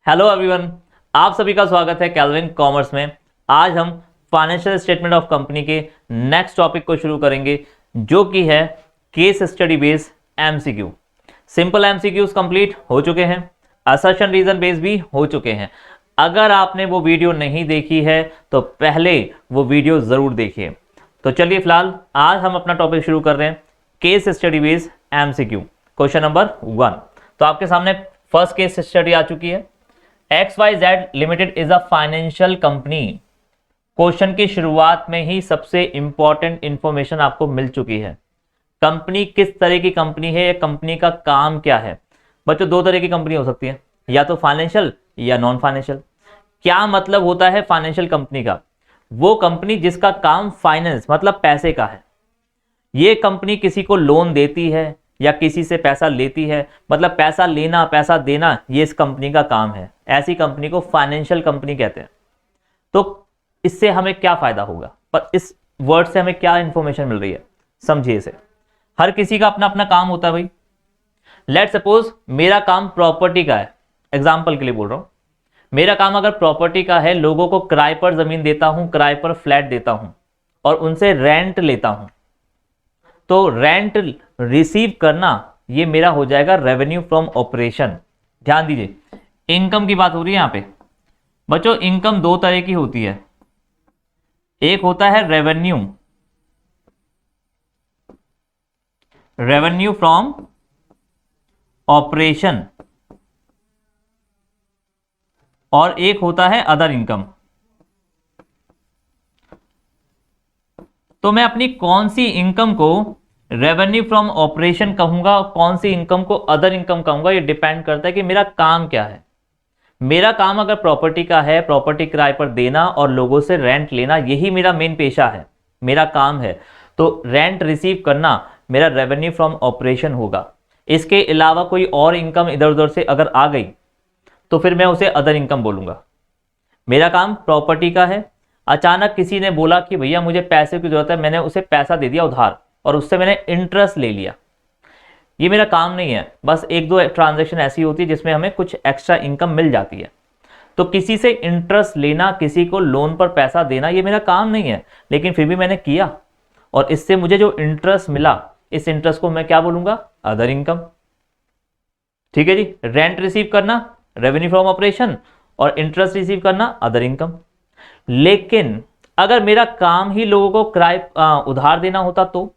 Hello everyone, आप सभी का स्वागत है कैल्विन कॉमर्स में। आज हम फाइनेंशियल स्टेटमेंट ऑफ कंपनी के नेक्स्ट टॉपिक को शुरू करेंगे, जो कि है case study based MCQ. Simple MCQs complete हो चुके हैं, असर्शन रीजन बेस्ड भी हो चुके हैं। अगर आपने वो वीडियो नहीं देखी है तो पहले वो वीडियो जरूर देखिए। तो चलिए फिलहाल आज हम अपना टॉपिक शुरू कर रहे हैं, case study based MCQ. Question number 1। तो आपके सामने फर्स्ट केस स्टडी आ चुकी है। XYZ limited is a financial company. Question की शुरुआत में ही सबसे इंपॉर्टेंट इंफॉर्मेशन आपको मिल चुकी है। कंपनी किस तरह की कंपनी है, कंपनी का काम क्या है। बच्चों, दो तरह की कंपनी हो सकती है, या तो फाइनेंशियल या नॉन फाइनेंशियल। क्या मतलब होता है फाइनेंशियल कंपनी का? वो कंपनी जिसका काम फाइनेंस मतलब पैसे का है। ये कंपनी किसी को लोन देती है या किसी से पैसा लेती है, मतलब पैसा लेना पैसा देना, ये इस कंपनी का काम है। ऐसी कंपनी को फाइनेंशियल कंपनी कहते हैं। तो इससे हमें क्या फायदा होगा, पर इस वर्ड से हमें क्या इंफॉर्मेशन मिल रही है, समझिए इसे। हर किसी का अपना अपना काम होता है भाई। लेट सपोज मेरा काम प्रॉपर्टी का है, एग्जाम्पल के लिए बोल रहा हूं। मेरा काम अगर प्रॉपर्टी का है, लोगों को किराए पर जमीन देता हूं, किराए पर फ्लैट देता हूं और उनसे रेंट लेता हूं, तो रेंट रिसीव करना ये मेरा हो जाएगा रेवेन्यू फ्रॉम ऑपरेशन। ध्यान दीजिए, इनकम की बात हो रही है यहां पे। बच्चों, इनकम दो तरह की होती है। एक होता है रेवेन्यू, रेवेन्यू फ्रॉम ऑपरेशन, और एक होता है अदर इनकम। तो मैं अपनी कौन सी इनकम को रेवेन्यू फ्रॉम ऑपरेशन कहूंगा और कौन सी इनकम को अदर इनकम कहूंगा, ये डिपेंड करता है कि मेरा काम क्या है। मेरा काम अगर प्रॉपर्टी का है, प्रॉपर्टी किराए पर देना और लोगों से रेंट लेना, यही मेरा मेन पेशा है, मेरा काम है, तो रेंट रिसीव करना मेरा रेवेन्यू फ्रॉम ऑपरेशन होगा। इसके अलावा कोई और इनकम इधर उधर से अगर आ गई तो फिर मैं उसे अदर इनकम बोलूंगा। मेरा काम प्रॉपर्टी का है, अचानक किसी ने बोला कि भैया मुझे पैसे की जरूरत है, मैंने उसे पैसा दे दिया उधार और उससे मैंने इंटरेस्ट ले लिया, ये मेरा काम नहीं है। बस एक दो ट्रांजैक्शन ऐसी होती है जिसमें हमें कुछ एक्स्ट्रा इनकम मिल जाती है। तो किसी से इंटरेस्ट लेना, किसी को लोन पर पैसा देना, ये मेरा काम नहीं है, लेकिन फिर भी मैंने किया और इससे मुझे जो इंटरेस्ट मिला, इस इंटरेस्ट को मैं क्या बोलूंगा? Other income. ठीक है जी। रेंट रिसीव करना रेवेन्यू फ्रॉम ऑपरेशन और इंटरेस्ट रिसीव करना अदर इनकम। लेकिन अगर मेरा काम ही लोगों को किराए उधार देना होता, तो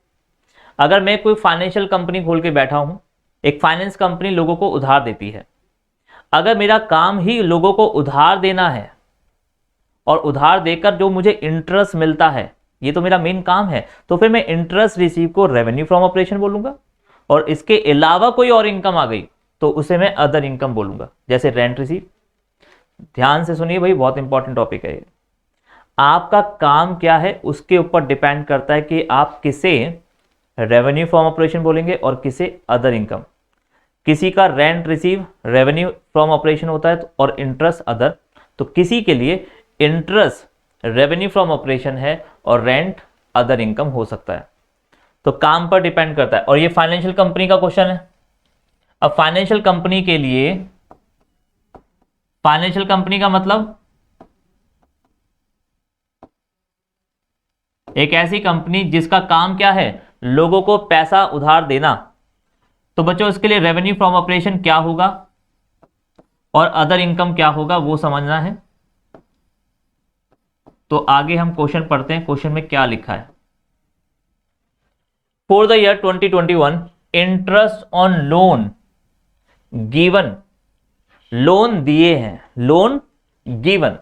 अगर मैं कोई फाइनेंशियल कंपनी खोल के बैठा हूं, एक फाइनेंस कंपनी लोगों को उधार देती है, अगर मेरा काम ही लोगों को उधार देना है और उधार देकर जो मुझे इंटरेस्ट मिलता है, ये तो मेरा मेन काम है, तो फिर मैं इंटरेस्ट रिसीव को रेवेन्यू फ्रॉम ऑपरेशन बोलूंगा। और इसके अलावा कोई और इनकम आ गई तो उसे मैं अदर इनकम बोलूंगा, जैसे रेंट रिसीव। ध्यान से सुनिए भाई, बहुत इंपॉर्टेंट टॉपिक है ये। आपका काम क्या है उसके ऊपर डिपेंड करता है कि आप किसे रेवेन्यू फ्रॉम ऑपरेशन बोलेंगे और किसे अदर इनकम। किसी का rent receive revenue from operation होता है और इंटरेस्ट अदर, तो किसी के लिए इंटरेस्ट रेवेन्यू फ्रॉम ऑपरेशन है और रेंट अदर इनकम हो सकता है। तो काम पर डिपेंड करता है। और ये फाइनेंशियल कंपनी का क्वेश्चन है। अब फाइनेंशियल कंपनी के लिए, फाइनेंशियल कंपनी का मतलब एक ऐसी कंपनी जिसका काम क्या है? लोगों को पैसा उधार देना। तो बच्चों, इसके लिए रेवेन्यू फ्रॉम ऑपरेशन क्या होगा और अदर इनकम क्या होगा वो समझना है। तो आगे हम क्वेश्चन पढ़ते हैं। क्वेश्चन में क्या लिखा है? For the year 2021 interest on loan given, loan दिए हैं, लोन गिवन।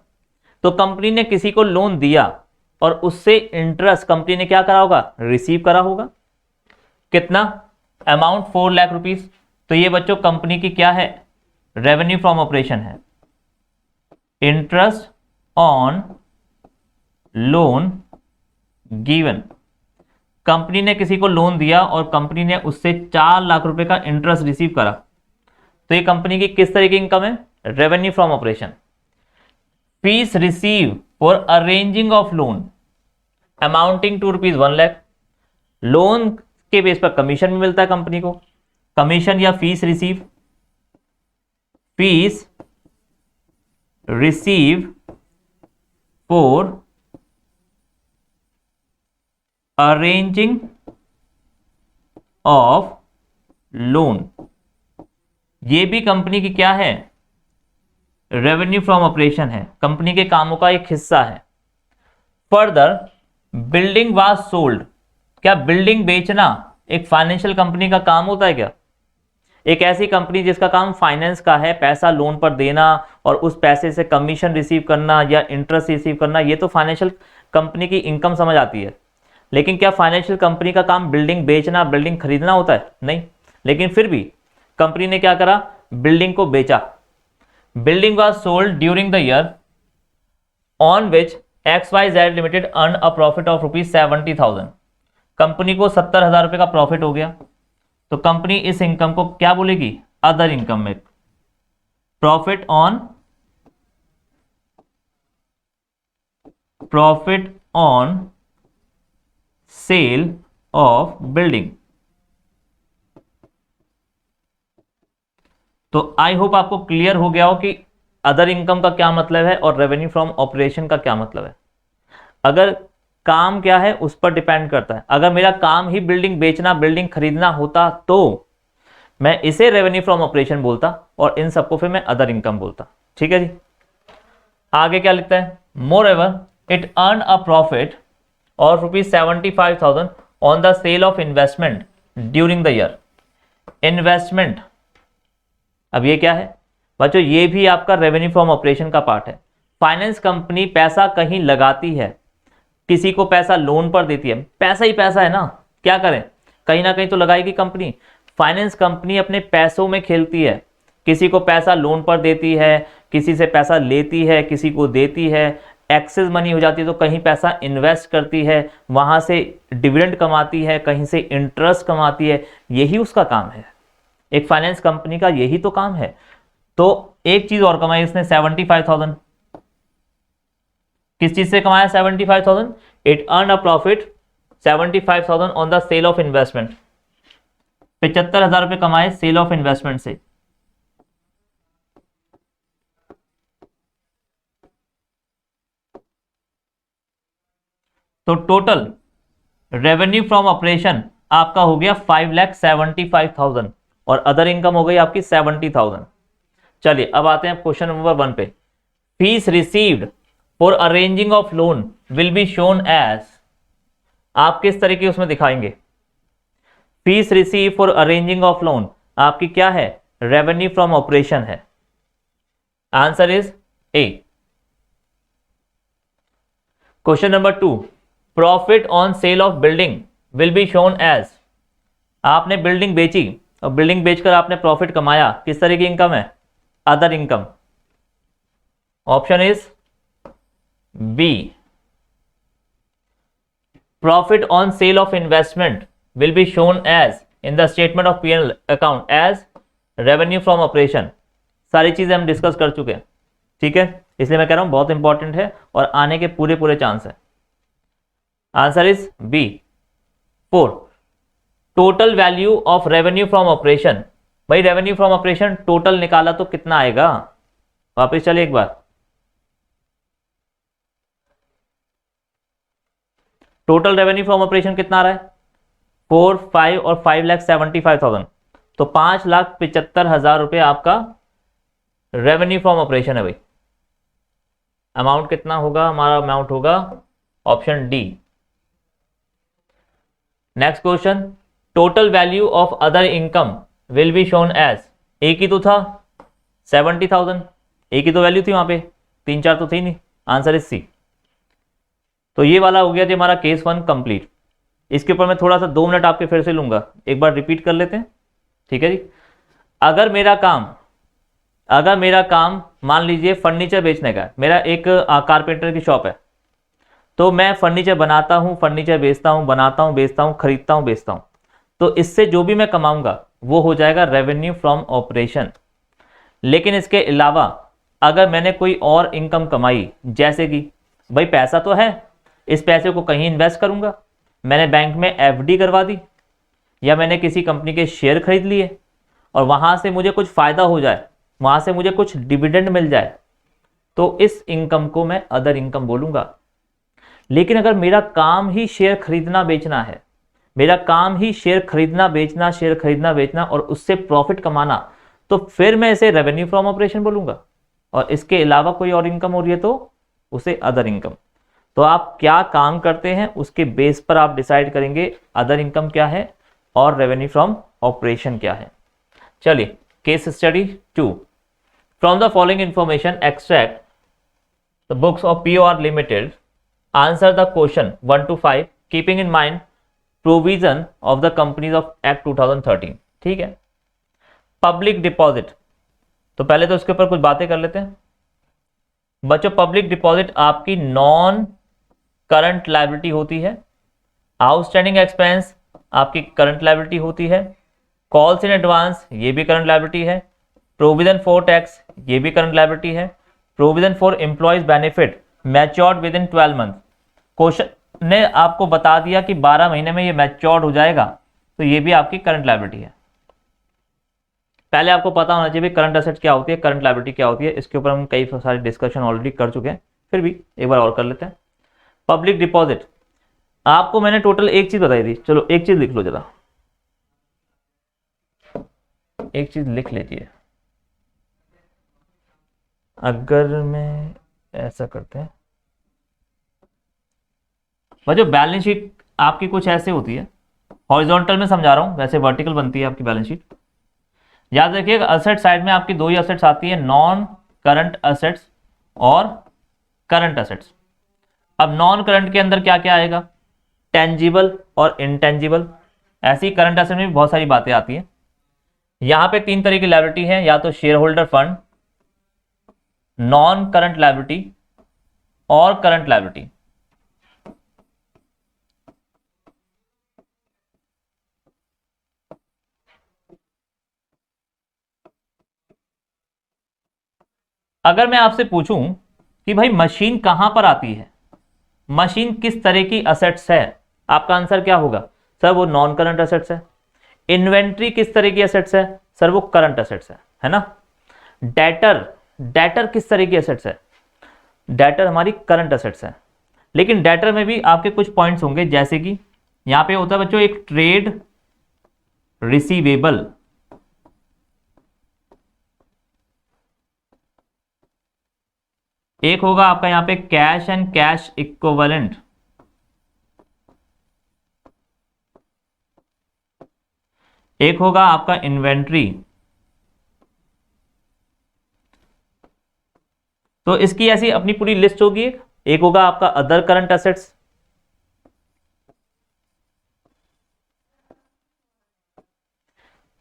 तो कंपनी ने किसी को लोन दिया और उससे इंटरेस्ट कंपनी ने क्या करा होगा? रिसीव करा होगा। कितना? Amount 4 lakh rupees. तो ये बच्चों कंपनी की क्या है? रेवेन्यू फ्रॉम ऑपरेशन है। Interest on loan given, company ने किसी को लोन दिया और कंपनी ने उससे 4 लाख रुपए का इंटरेस्ट रिसीव करा, तो ये कंपनी की किस तरह की इनकम है? Revenue from operation. Fees receive for arranging of loan amounting to ₹1 lakh. Loan के बेस पर कमीशन भी मिलता है कंपनी को, कमीशन या fees receive, fees receive for arranging of loan, ये भी कंपनी की क्या है, रेवेन्यू फ्रॉम ऑपरेशन है, कंपनी के कामों का एक हिस्सा है। फर्दर बिल्डिंग वाज सोल्ड, क्या बिल्डिंग बेचना एक फाइनेंशियल कंपनी का काम होता है क्या? एक ऐसी कंपनी जिसका काम फाइनेंस का है, पैसा लोन पर देना और उस पैसे से कमीशन रिसीव करना या इंटरेस्ट रिसीव करना, ये तो फाइनेंशियल कंपनी की इनकम समझ आती है। लेकिन क्या फाइनेंशियल कंपनी का काम बिल्डिंग बेचना, बिल्डिंग खरीदना होता है? नहीं। लेकिन फिर भी कंपनी ने क्या करा, बिल्डिंग को बेचा। Building was sold during the year on which XYZ limited earn a profit of ₹70,000। Company को 70,000 रुपए का प्रॉफिट हो गया, तो कंपनी इस इनकम को क्या बोलेगी, अदर इनकम में। Profit on sale of building. तो आई होप आपको क्लियर हो गया हो कि अदर इनकम का क्या मतलब है और रेवेन्यू फ्रॉम ऑपरेशन का क्या मतलब है। अगर काम क्या है उस पर डिपेंड करता है। अगर मेरा काम ही बिल्डिंग बेचना, बिल्डिंग खरीदना होता तो मैं इसे रेवेन्यू फ्रॉम ऑपरेशन बोलता और इन सबको फिर मैं अदर इनकम बोलता। ठीक है जी। आगे क्या लिखता है, moreover it earn a profit और ₹75,000 on the sale of investment during the year. Investment, अब ये क्या है बच्चों, ये भी आपका रेवेन्यू फ्रॉम ऑपरेशन का पार्ट है। फाइनेंस कंपनी पैसा कहीं लगाती है, किसी को पैसा लोन पर देती है, पैसा ही पैसा है ना, क्या करें, कहीं ना कहीं तो लगाएगी कंपनी। फाइनेंस कंपनी अपने पैसों में खेलती है, किसी को पैसा लोन पर देती है, किसी से पैसा लेती है, किसी को देती है, एक्सेस मनी हो जाती है तो कहीं पैसा इन्वेस्ट करती है, वहां से डिविडेंड कमाती है, कहीं से इंटरेस्ट कमाती है, यही उसका काम है। एक फाइनेंस कंपनी का यही तो काम है। तो एक चीज और कमाई उसने 75,000, किस चीज से कमाया 75,000, it earn a profit 75,000 on the sale of investment. 75,000 रुपए कमाए सेल ऑफ इन्वेस्टमेंट से। तो टोटल रेवेन्यू फ्रॉम ऑपरेशन आपका हो गया 5,75,000 और अदर इनकम हो गई आपकी 70,000। चलिए अब आते हैं क्वेश्चन नंबर 1 पे। Fees received for arranging of loan will be shown as, आप किस तरीके उसमें दिखाएंगे। Fees receive for arranging of loan आपकी क्या है, रेवेन्यू फ्रॉम ऑपरेशन है। Answer is A. Question number 2, profit on sale of building will be shown as, आपने बिल्डिंग बेची और बिल्डिंग बेचकर आपने प्रॉफिट कमाया, किस तरह की इनकम है, other income. Option is B. Profit on sale of investment will be shown as in the statement of P&L account as revenue from operation. सारी चीजें हम डिस्कस कर चुके हैं, ठीक है, इसलिए मैं कह रहा हूं बहुत इंपॉर्टेंट है और आने के पूरे पूरे चांस है। Answer is B 4। Total value of revenue from operation, भाई रेवेन्यू फ्रॉम ऑपरेशन टोटल निकाला तो कितना आएगा, वापस चलिए एक बार। टोटल रेवेन्यू फ्रॉम ऑपरेशन कितना आ रहा है, 4, 5 और 5,75,000, तो 5,75,000 रुपए आपका रेवेन्यू फ्रॉम ऑपरेशन है भाई। अमाउंट कितना होगा, हमारा अमाउंट होगा option D. Next question, total value of other income will be shown as, एक ही तो था 70,000, एक ही तो वैल्यू थी वहां पे, 3 4 तो थी नहीं। Answer is C. तो ये वाला हो गया जी हमारा केस 1 कंप्लीट। इसके ऊपर मैं थोड़ा सा 2 मिनट आपके फिर से लूंगा, एक बार रिपीट कर लेते हैं, ठीक है जी। अगर मेरा काम मान लीजिए फर्नीचर बेचने का है, मेरा एक कारपेंटर की शॉप है, तो मैं फर्नीचर बनाता हूं, फर्नीचर बेचता हूं, बनाता हूं, बेचता हूं, खरीदता हूं, बेचता हूं, तो इससे जो भी मैं कमाऊंगा वो हो जाएगा रेवेन्यू फ्रॉम ऑपरेशन। लेकिन इसके अलावा अगर मैंने कोई और इनकम कमाई, जैसे कि भाई पैसा तो है, इस पैसे को कहीं इन्वेस्ट करूंगा, मैंने बैंक में एफडी करवा दी, या मैंने किसी कंपनी के शेयर खरीद लिए और वहां से मुझे कुछ फायदा हो जाए, वहां से मुझे कुछ डिविडेंड मिल जाए, तो इस इनकम को मैं अदर इनकम बोलूंगा। लेकिन अगर मेरा काम ही शेयर खरीदना बेचना है, मेरा काम ही शेयर खरीदना बेचना, शेयर खरीदना बेचना और उससे प्रॉफिट कमाना, तो फिर मैं इसे रेवेन्यू फ्रॉम ऑपरेशन बोलूंगा। और इसके अलावा कोई और इनकम हो रही है तो उसे अदर इनकम। तो आप क्या काम करते हैं उसके बेस पर आप डिसाइड करेंगे अदर इनकम क्या है और रेवेन्यू फ्रॉम ऑपरेशन क्या है। चलिए case study 2। From the following information extract the books of POR limited, answer the question 1 to 5 keeping in mind provision of the companies of act 2013। ठीक है। Public deposit, तो पहले तो इसके ऊपर कुछ बातें कर लेते हैं बच्चों। पब्लिक डिपॉजिट आपकी नॉन करंट लायबिलिटी होती है। आउटस्टैंडिंग एक्सपेंस आपकी करंट लायबिलिटी होती है। कॉल्स इन एडवांस ये भी करंट लायबिलिटी है। प्रोविजन फॉर टैक्स ये भी करंट लायबिलिटी है। Provision for employees benefit matured with in 12 month, question ने आपको बता दिया कि 12 महीने में ये मैच्योर्ड हो जाएगा, तो ये भी आपकी करंट लायबिलिटी है। पहले आपको पता होना चाहिए करंट एसेट क्या होती है, करंट लायबिलिटी क्या होती है। इसके ऊपर हम कई सारे डिस्कशन ऑलरेडी कर चुके हैं, फिर भी एक बार और कर लेते हैं। पब्लिक डिपॉजिट, आपको मैंने टोटल एक चीज बताई थी, चलो एक चीज लिख लो जरा, एक चीज लिख लीजिए। अगर मैं ऐसा करते हैं जो बैलेंस शीट आपकी कुछ ऐसे होती है, हॉरिजॉन्टल में समझा रहा हूं, वैसे वर्टिकल बनती है आपकी बैलेंस शीट। याद रखिएगा असेट साइड में आपकी दो ही असेट्स आती है, नॉन करंट असेट्स और करंट असेट्स। अब नॉन करंट के अंदर क्या क्या आएगा, टेंजिबल और इनटेंजिबल। ऐसी करंट असेट में भी बहुत सारी बातें आती हैं। यहां पे 3 तरह की लायबिलिटी है, या तो share holder fund, non current liability और करंट लायबिलिटी। अगर मैं आपसे पूछूं कि भाई मशीन कहां पर आती है, मशीन किस तरह की असेट्स है, आपका आंसर क्या होगा, सर वो नॉन करंट असेट्स है। इन्वेंट्री किस तरह की असेट्स है, सर वो करंट असेट्स है ना। डेटर, डेटर किस तरह की असेट्स है, डेटर हमारी करंट असेट्स है। लेकिन डेटर में भी आपके कुछ पॉइंट्स होंगे, जैसे कि यहां पे होता है बच्चों एक ट्रेड रिसीवेबल, एक होगा आपका यहां पे कैश एंड कैश इक्विवेलेंट, एक होगा आपका इन्वेंट्री। तो इसकी ऐसी अपनी पूरी लिस्ट होगी। एक होगा आपका अदर करंट असेट्स,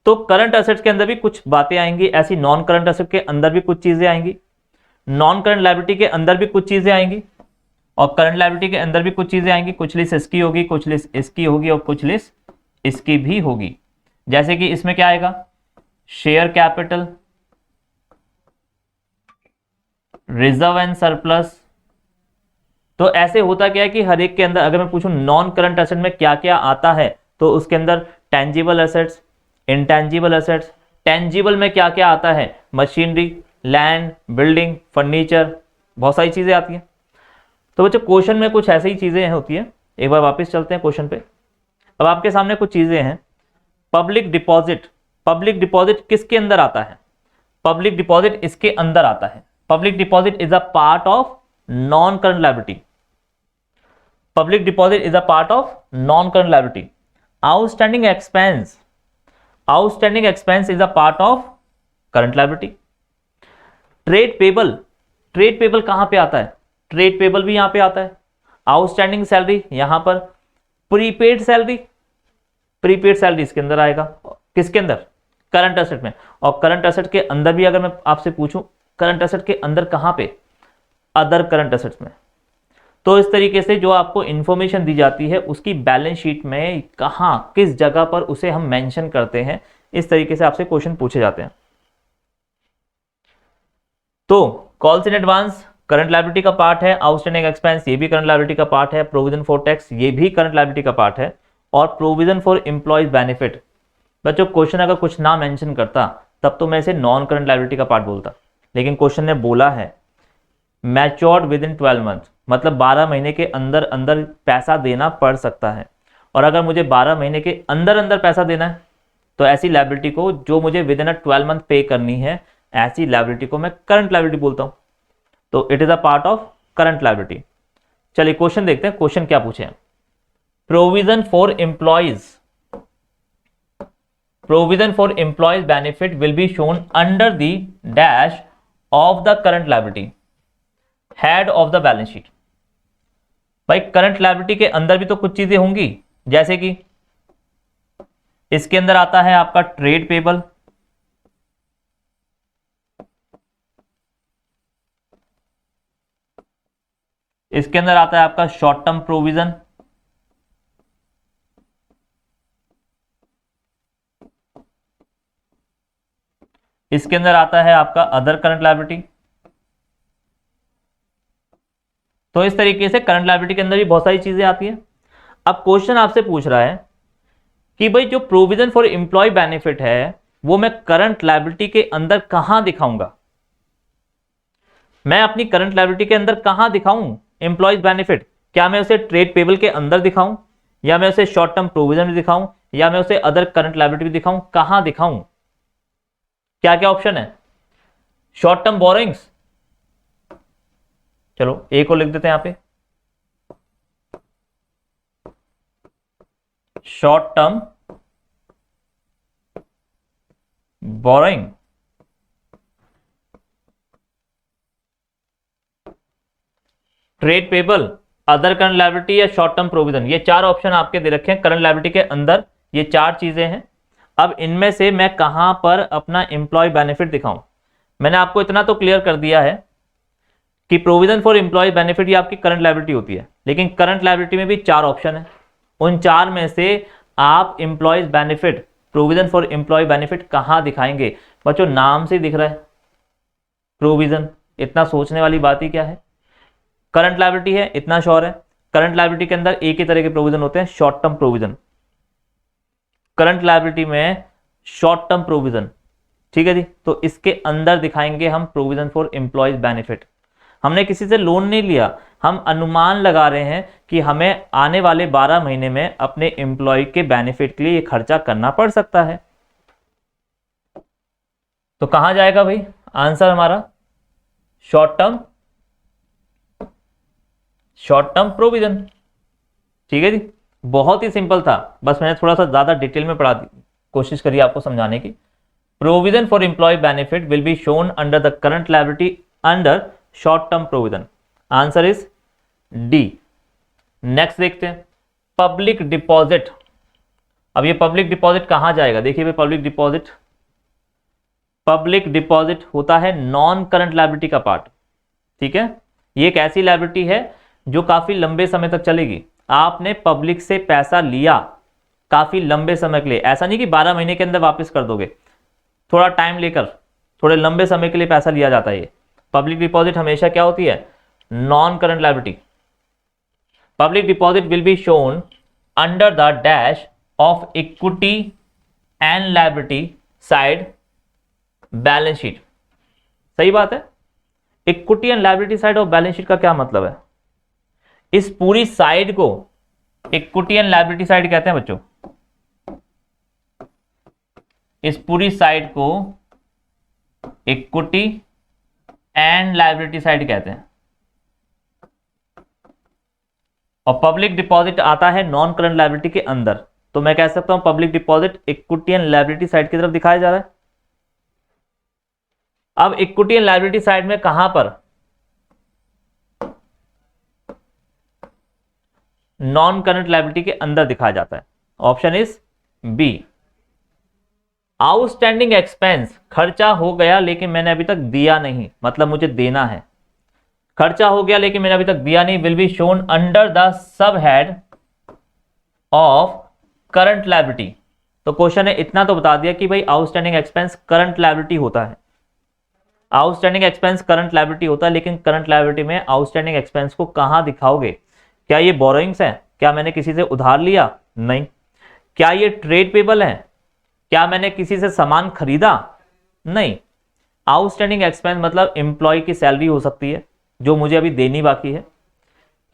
तो करंट असेट्स के अंदर भी कुछ बातें आएंगी ऐसी, नॉन करंट असेट के अंदर भी कुछ चीजें आएंगी, नॉन करंट लायबिलिटी के अंदर भी कुछ चीजें आएंगी और करंट लायबिलिटी के अंदर भी कुछ चीजें आएंगी। कुछ लिस्ट इसकी होगी, कुछ लिस्ट इसकी होगी और कुछ लिस्ट इसकी भी होगी। जैसे कि इसमें क्या आएगा, share capital, reserve and surplus. तो ऐसे होता क्या है कि हर एक के अंदर अगर मैं पूछूं नॉन करंट एसेट में क्या क्या आता है, तो उसके अंदर tangible assets, intangible assets. Tangible में क्या क्या आता है, मशीनरी, लैंड, बिल्डिंग, फर्नीचर, बहुत सारी चीजें आती हैं। तो बच्चों क्वेश्चन में कुछ ऐसी ही चीजें होती हैं। एक बार वापस चलते हैं क्वेश्चन पे। अब आपके सामने कुछ चीजें हैं। पब्लिक डिपॉजिट, पब्लिक डिपॉजिट किसके अंदर आता है, पब्लिक डिपॉजिट इसके अंदर आता है। Public deposit is a part of non current liability, public deposit is a part of non current liability. Outstanding expense, outstanding expense is a part of current liability. Trade payable, trade payable कहां पे आता है, trade payable भी यहां पे आता है। Outstanding salary यहां पर, प्रीपेड सैलरी, प्रीपेड सैलरी इसके अंदर आएगा, किसके अंदर, करंट एसेट में। और करंट एसेट के अंदर भी अगर मैं आपसे पूछूं करंट एसेट के अंदर कहां पे, अदर करंट एसेट्स में। तो इस तरीके से जो आपको इंफॉर्मेशन दी जाती है उसकी बैलेंस शीट में कहां किस जगह पर उसे हम मेंशन करते हैं, इस तरीके से आपसे क्वेश्चन पूछे जाते हैं। तो calls in advance current liability का पार्ट है, आउटस्टैंडिंग एक्सपेंस ये भी करंट लायबिलिटी का पार्ट है, प्रोविजन फॉर टैक्स ये भी करंट लायबिलिटी का पार्ट है, और प्रोविजन फॉर एम्प्लॉयज बेनिफिट। बच्चों क्वेश्चन अगर कुछ ना मेंशन करता तब तो मैं इसे नॉन करंट लायबिलिटी का पार्ट बोलता, लेकिन क्वेश्चन ने बोला है मैच्योर्ड विद इन 12 मंथ, मतलब 12 महीने के अंदर अंदर पैसा देना पड़ सकता है। और अगर मुझे 12 महीने के अंदर अंदर पैसा देना है तो ऐसी लायबिलिटी को जो मुझे विद इन 12 मंथ पे करनी है, ऐसी लायबिलिटी को मैं करंट लायबिलिटी बोलता हूं। तो it is a part of current liability. चलिए क्वेश्चन देखते हैं, क्वेश्चन क्या पूछे हैं। Provision for employees benefit will be shown under the dash of the current liability, head of the balance sheet. भाई करंट लायबिलिटी के अंदर भी तो कुछ चीजें होंगी, जैसे कि इसके अंदर आता है आपका ट्रेड पेबल, इसके अंदर आता है आपका शॉर्ट टर्म प्रोविजन, इसके अंदर आता है आपका अदर करंट लायबिलिटी। तो इस तरीके से करंट लायबिलिटी के अंदर भी बहुत सारी चीजें आती हैं। अब क्वेश्चन आपसे पूछ रहा है कि भाई जो प्रोविजन फॉर एम्प्लॉय बेनिफिट है वो मैं करंट लायबिलिटी के अंदर कहां दिखाऊंगा। मैं अपनी करंट लायबिलिटी के अंदर कहां दिखाऊं एम्प्लॉयज बेनिफिट? क्या मैं उसे ट्रेड पेबल के अंदर दिखाऊं, या मैं उसे शॉर्ट टर्म प्रोविजन भी दिखाऊं, या मैं उसे अदर करंट लायबिलिटी भी दिखाऊं? कहां दिखाऊं? क्या क्या ऑप्शन है? शॉर्ट टर्म बोरोइंग्स, चलो ए को लिख देते हैं यहां पे, short term borrowing, trade payable, other current liability या शॉर्ट टर्म प्रोविजन। ये चार ऑप्शन आपके दे रखे हैं करंट लायबिलिटी के अंदर, ये चार चीजें हैं। अब इनमें से मैं कहां पर अपना एम्प्लॉय बेनिफिट दिखाऊं? मैंने आपको इतना तो क्लियर कर दिया है कि प्रोविजन फॉर एम्प्लॉय बेनिफिट ये आपकी करंट लायबिलिटी होती है, लेकिन करंट लायबिलिटी में भी चार ऑप्शन है। उन चार में से आप employees benefit, provision for employee benefit कहां दिखाएंगे? बच्चों नाम से दिख रहा है प्रोविजन, इतना सोचने वाली बात ही क्या है। करंट लायबिलिटी है, इतना श्योर है। करंट लायबिलिटी के अंदर एक ही तरह के प्रोविजन होते हैं, short term provision. Current liability में शॉर्ट टर्म प्रोविजन, ठीक है जी। तो इसके अंदर दिखाएंगे हम प्रोविजन फॉर एम्प्लॉयज बेनिफिट। हमने किसी से लोन नहीं लिया, हम अनुमान लगा रहे हैं कि हमें आने वाले 12 महीने में अपने एम्प्लॉय के बेनिफिट के लिए ये खर्चा करना पड़ सकता है। तो कहां जाएगा भाई आंसर हमारा? शॉर्ट टर्म प्रोविजन, ठीक है जी। बहुत ही सिंपल था, बस मैंने थोड़ा सा ज्यादा डिटेल में पढ़ा दी, कोशिश करी आपको समझाने की। Provision for employee benefit will be shown under the current liability under short term provision. Answer is D. Next देखते हैं पब्लिक डिपॉजिट। अब ये पब्लिक डिपॉजिट कहां जाएगा? देखिए पब्लिक डिपॉजिट होता है नॉन करंट लायबिलिटी का पार्ट, ठीक है। ये एक ऐसी लायबिलिटी है जो काफी लंबे समय तक चलेगी। आपने पब्लिक से पैसा लिया काफी लंबे समय के लिए, ऐसा नहीं कि 12 महीने के अंदर वापस कर दोगे, थोड़ा टाइम लेकर थोड़े लंबे समय के लिए पैसा लिया जाता है। ये पब्लिक डिपॉजिट हमेशा क्या होती है? Non current liability. Public deposit will be shown under the dash of equity and liability side balance sheet. सही बात है। Equity and liability side of balance sheet का क्या मतलब है? इस पूरी साइड को इक्विटी एंड लायबिलिटी साइड कहते हैं बच्चों। इस पूरी साइड को इक्विटी एंड लायबिलिटी साइड कहते हैं। और पब्लिक डिपॉजिट आता है नॉन करंट लायबिलिटी के अंदर, तो मैं कह सकता हूं public deposit equity and liability side की तरफ दिखाया जा रहा है। अब इक्विटी एंड लायबिलिटी साइड में कहां पर? नॉन करंट लायबिलिटी के अंदर दिखाया जाता है। Option is B. Outstanding expense, खर्चा हो गया लेकिन मैंने अभी तक दिया नहीं, मतलब मुझे देना है। खर्चा हो गया लेकिन मैंने अभी तक दिया नहीं, will be shown under the sub head of current liability. तो क्वेश्चन है इतना तो बता दिया कि भाई आउटस्टैंडिंग एक्सपेंस करंट लायबिलिटी होता है। आउटस्टैंडिंग एक्सपेंस करंट लायबिलिटी होता है, लेकिन करंट लायबिलिटी में आउटस्टैंडिंग एक्सपेंस को कहां दिखाओगे? क्या ये बोरोइंग्स है? क्या मैंने किसी से उधार लिया? नहीं। क्या ये ट्रेड पेबल है? क्या मैंने किसी से सामान खरीदा? नहीं। आउटस्टैंडिंग एक्सपेंस मतलब एम्प्लॉय की सैलरी हो सकती है, जो मुझे अभी देनी बाकी है।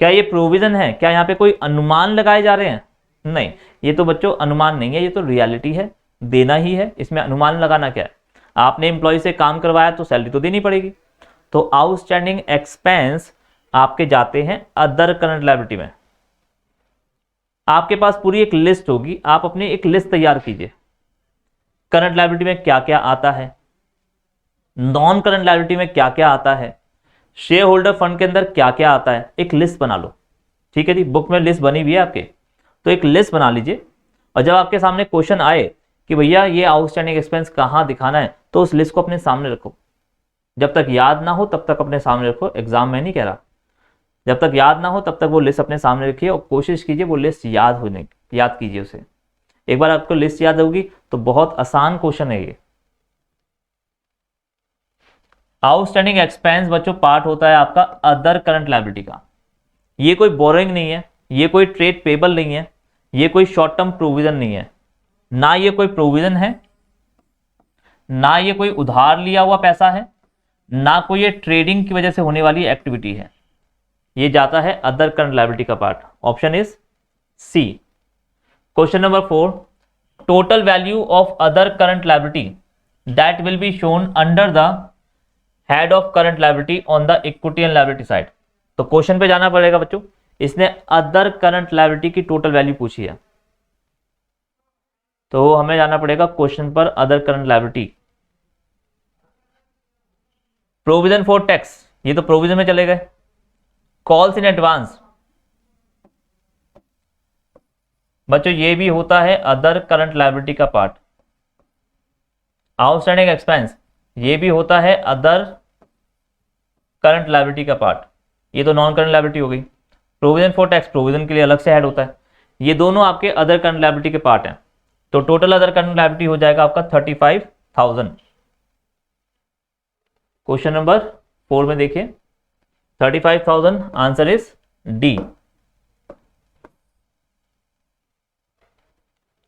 क्या ये प्रोविजन है? क्या यहाँ पे कोई अनुमान लगाए जा रहे हैं? नहीं, ये तो बच्चों अनुमान नहीं है, ये तो रियलिटी है, देना ही है। इसमें अनुमान लगाना क्या है? आपने एम्प्लॉय से काम करवाया तो सैलरी तो देनी पड़ेगी। तो आउटस्टैंडिंग एक्सपेंस आपके जाते हैं अदर करंट लायबिलिटी में। आपके पास पूरी एक लिस्ट होगी, आप अपनी एक लिस्ट तैयार कीजिए। करंट लायबिलिटी में क्या क्या आता है, नॉन करंट लायबिलिटी में क्या क्या आता है, शेयर होल्डर फंड के अंदर क्या क्या आता है, एक लिस्ट बना लो। ठीक है जी, बुक में लिस्ट बनी हुई है आपके, तो एक लिस्ट बना लीजिए। और जब आपके सामने क्वेश्चन आए कि भैया ये आउटस्टैंडिंग एक्सपेंस कहाँ दिखाना है, तो उस लिस्ट को अपने सामने रखो। जब तक याद ना हो तब तक अपने सामने रखो, एग्जाम में नहीं कह रहा, जब तक याद ना हो तब तक वो लिस्ट अपने सामने रखिए और कोशिश कीजिए वो लिस्ट याद कीजिए उसे। एक बार आपको लिस्ट याद होगी तो बहुत आसान क्वेश्चन है ये। आउटस्टैंडिंग एक्सपेंस बच्चों पार्ट होता है आपका अदर करंट लायबिलिटी का। ये कोई बोरिंग नहीं है, ये कोई ट्रेड पेबल नहीं है, ये कोई शॉर्ट टर्म प्रोविजन नहीं है, ना ये कोई प्रोविजन है, ना ये कोई उधार लिया हुआ पैसा है, ना कोई ये ट्रेडिंग की वजह से होने वाली एक्टिविटी है। ये जाता है अदर करंट लायबिलिटी का part. Option is C. Question number 4, total value of other current liability that will be shown under the head of current liability on the equity and liability side. तो question पे जाना पड़ेगा बच्चों, इसने other current liability की total value पूछी है, तो हमें जाना पड़ेगा क्वेश्चन पर other current liability. Provision for tax, ये तो प्रोविजन में चले गए। कॉल्स इन एडवांस बच्चों ये भी होता है अदर करंट लायबिलिटी का पार्ट। आउटस्टैंडिंग एक्सपेंस ये भी होता है अदर करंट लायबिलिटी का पार्ट। ये तो नॉन करंट लायबिलिटी हो गई। प्रोविजन फॉर टैक्स प्रोविजन के लिए अलग से हेड होता है। ये दोनों आपके अदर करंट लायबिलिटी के पार्ट हैं। तो टोटल अदर करंट लायबिलिटी हो जाएगा आपका 35,000। क्वेश्चन नंबर 4 में देखिए 35,000, आंसर इज डी।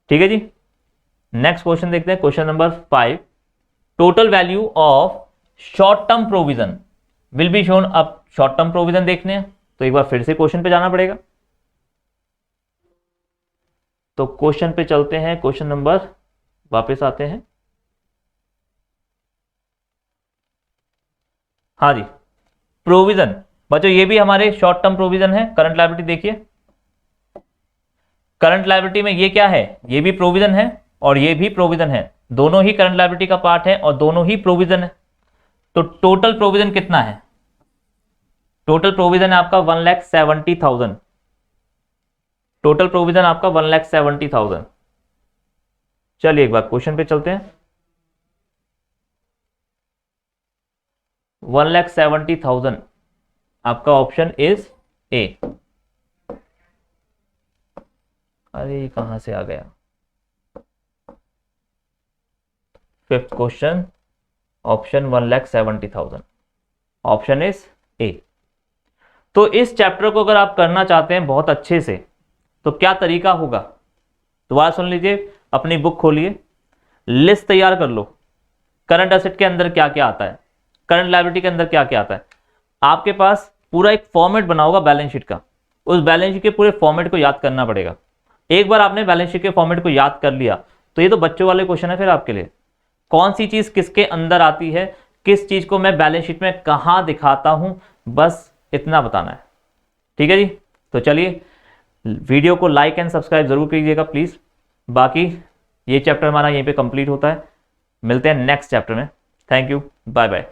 ठीक है जी, नेक्स्ट क्वेश्चन देखते हैं। Question number 5, total value of short term provision will be shown. अब शॉर्ट टर्म प्रोविजन देखने हैं तो एक बार फिर से क्वेश्चन पे जाना पड़ेगा। तो क्वेश्चन पे चलते हैं, क्वेश्चन नंबर वापस आते हैं। हाँ जी, प्रोविजन बच्चों ये भी हमारे शॉर्ट टर्म प्रोविजन है। करंट लायबिलिटी देखिए, करंट लायबिलिटी में ये क्या है, ये भी प्रोविजन है और ये भी प्रोविजन है, दोनों ही करंट लायबिलिटी का पार्ट है और दोनों ही प्रोविजन है। तो टोटल प्रोविजन कितना है? टोटल प्रोविजन है आपका 1,70,000। टोटल प्रोविजन आपका 1,70,000। चलिए एक बार क्वेश्चन पे चलते हैं। 1,70,000 आपका ऑप्शन इज ए। अरे कहां से आ गया? Fifth question, option 1,70,000, option is a. तो इस चैप्टर को अगर आप करना चाहते हैं बहुत अच्छे से तो क्या तरीका होगा? दोबारा सुन लीजिए, अपनी बुक खोलिए, लिस्ट तैयार कर लो। करंट एसेट के अंदर क्या क्या आता है, करंट लायबिलिटी के अंदर क्या क्या आता है। आपके पास पूरा एक फॉर्मेट बना होगा बैलेंस शीट का, उस बैलेंस शीट के पूरे फॉर्मेट को याद करना पड़ेगा। एक बार आपने बैलेंस शीट के फॉर्मेट को याद कर लिया तो ये तो बच्चों वाले क्वेश्चन है फिर आपके लिए। कौन सी चीज किसके अंदर आती है, किस चीज को मैं बैलेंस शीट में कहां दिखाता हूं, बस इतना बताना है। ठीक है जी, तो चलिए वीडियो को लाइक एंड सब्सक्राइब जरूर कीजिएगा प्लीज। बाकी ये चैप्टर हमारा यहीं पे कंप्लीट होता है। मिलते हैं नेक्स्ट चैप्टर में। Thank you, bye bye.